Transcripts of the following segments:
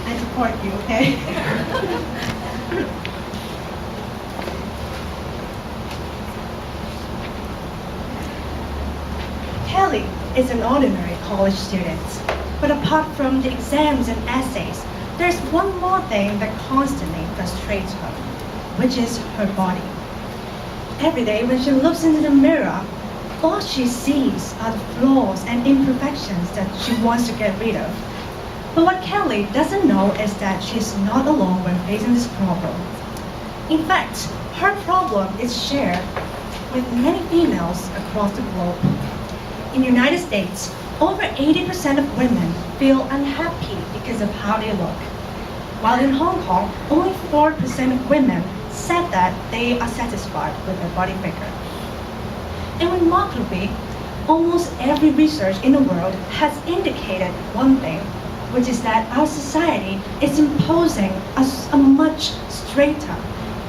I support you, okay? Kelly is an ordinary college student, but apart from the exams and essays, there's one more thing that constantly frustrates her, which is her body. Every day when she looks into the mirror, all she sees are the flaws and imperfections that she wants to get rid of. But what Kelly doesn't know is that she's not alone when facing this problem. In fact, her problem is shared with many females across the globe. In the United States, over 80% of women feel unhappy because of how they look. While in Hong Kong, only 4% of women said that they are satisfied with their body figure. And remarkably, almost every research in the world has indicated one thing, which is that our society is imposing a much straighter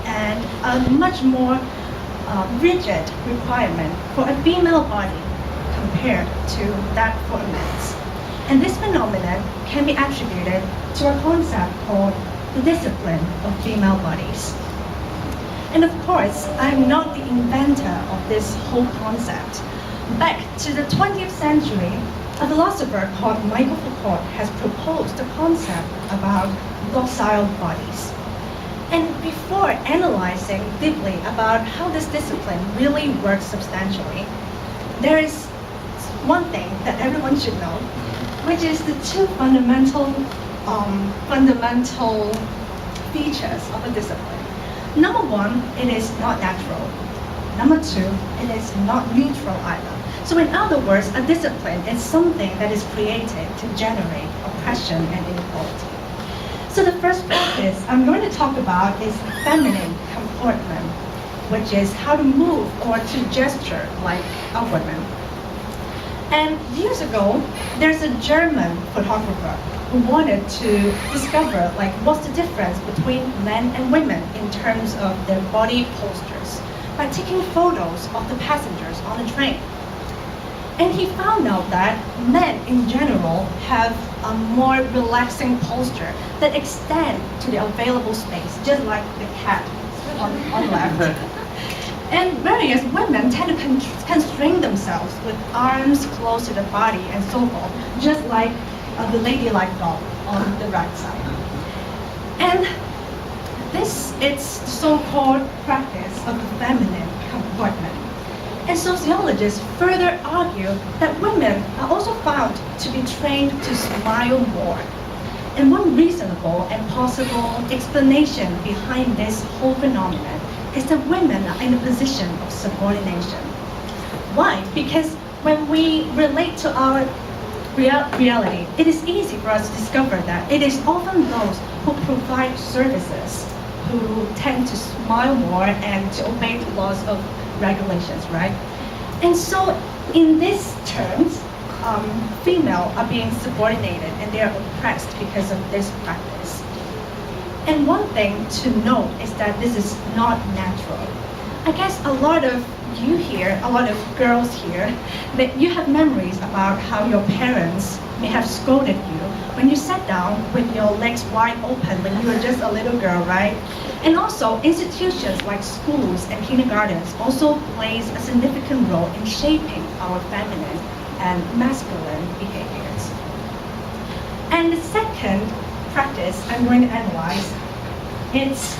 and a much more rigid requirement for a female body compared to that for a man's. And this phenomenon can be attributed to a concept called the discipline of female bodies. And of course, I'm not the inventor of this whole concept. Back to the 20th century, a philosopher called Michael Foucault has proposed the concept about docile bodies. And before analyzing deeply about how this discipline really works substantially, there is one thing that everyone should know, which is the two fundamental features of a discipline. Number one, it is not natural. Number two, it is not neutral either. So in other words, a discipline is something that is created to generate oppression and inequality. So the first practice I'm going to talk about is feminine comportment, which is how to move or to gesture like a woman. And years ago, there's a German photographer who wanted to discover what's the difference between men and women in terms of their body postures by taking photos of the passengers on the train. And he found out that men in general have a more relaxing posture that extend to the available space, just like the cat on left. And whereas women tend to constrain themselves with arms close to the body and so forth, just like the ladylike dog on the right side. And this is the so-called practice of the feminine comportment. And sociologists further argue that women are also found to be trained to smile more. And one reasonable and possible explanation behind this whole phenomenon is that women are in a position of subordination. Why? Because when we relate to our reality, it is easy for us to discover that it is often those who provide services who tend to smile more and to obey the laws of regulations, right? And so in these terms, female are being subordinated and they are oppressed because of this practice. And one thing to note is that this is not natural. I guess a lot of you here, a lot of girls here, that you have memories about how your parents may have scolded you when you sat down with your legs wide open when you were just a little girl, right? And also, institutions like schools and kindergartens also plays a significant role in shaping our feminine and masculine behaviors. And the second practice I'm going to analyze is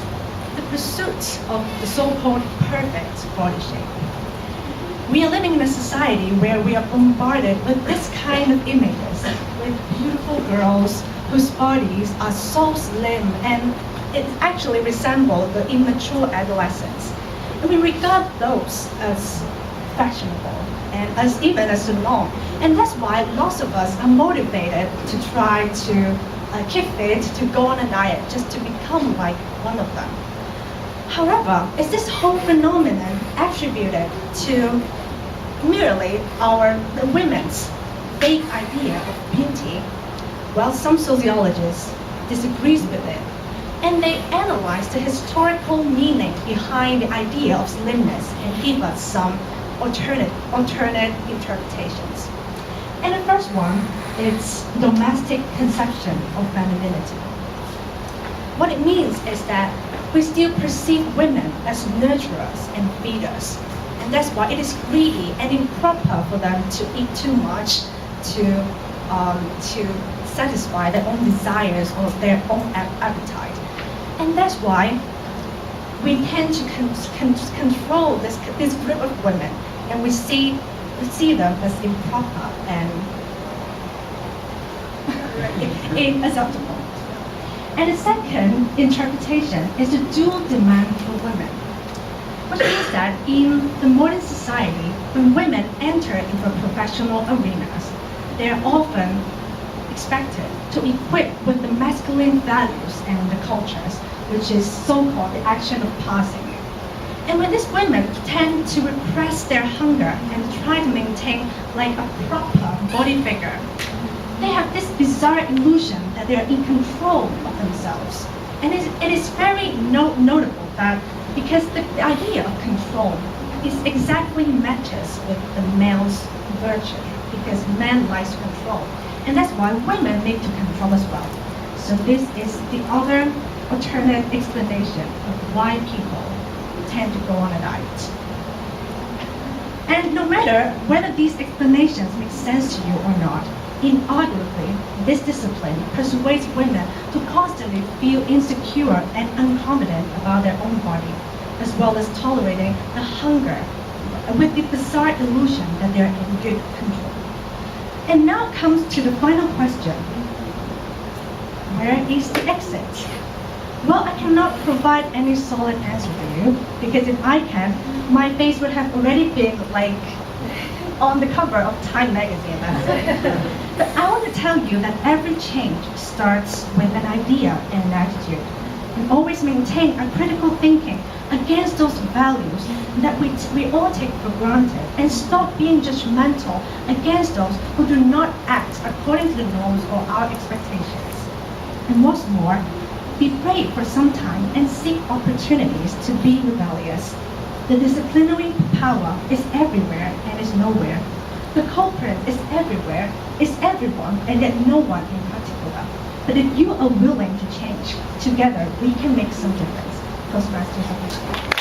the pursuit of the so-called perfect body shape. We are living in a society where we are bombarded with this kind of images, with beautiful girls whose bodies are so slim and it actually resembles the immature adolescents. And we regard those as fashionable and even as the norm. And that's why lots of us are motivated to try to keep fit, to go on a diet, just to become like one of them. However, is this whole phenomenon attributed to merely the women's vague idea of beauty? Well, some sociologists disagrees with it, and they analyze the historical meaning behind the idea of slimness and give us some alternate interpretations. And the first one its domestic conception of femininity. What it means is that we still perceive women as nurturers and feeders, and that's why it is greedy and improper for them to eat too much to satisfy their own desires or their own appetite. And that's why we tend to control this group of women, and we see them as improper and unacceptable. And the second interpretation is the dual demand for women, which means that in the modern society, when women enter into professional arenas, they are often expected to equip with the masculine values and the cultures, which is so-called the action of passing. And when these women tend to repress their hunger and try to maintain like a proper body figure, they have this bizarre illusion that they are in control of themselves. And it is very notable that because the idea of control is exactly matches with the male's virtue, because men likes to control. And that's why women need to control as well. So this is the other alternate explanation of why people tend to go on a diet. And no matter whether these explanations make sense to you or not, inarguably, this discipline persuades women to constantly feel insecure and unconfident about their own body, as well as tolerating the hunger with the bizarre illusion that they're in good control. And now comes to the final question. Where is the exit? Well, I cannot provide any solid answer for you, because if I can, my face would have already been like on the cover of Time magazine, that's it. But I want to tell you that every change starts with an idea and an attitude. And always maintain a critical thinking against those values that we all take for granted, and stop being judgmental against those who do not act according to the norms or our expectations. And what's more, be brave for some time and seek opportunities to be rebellious. The disciplinary power is everywhere and is nowhere. The culprit is everywhere, is everyone, and yet no one in particular. But if you are willing to change, together we can make some difference. Toastmasters of the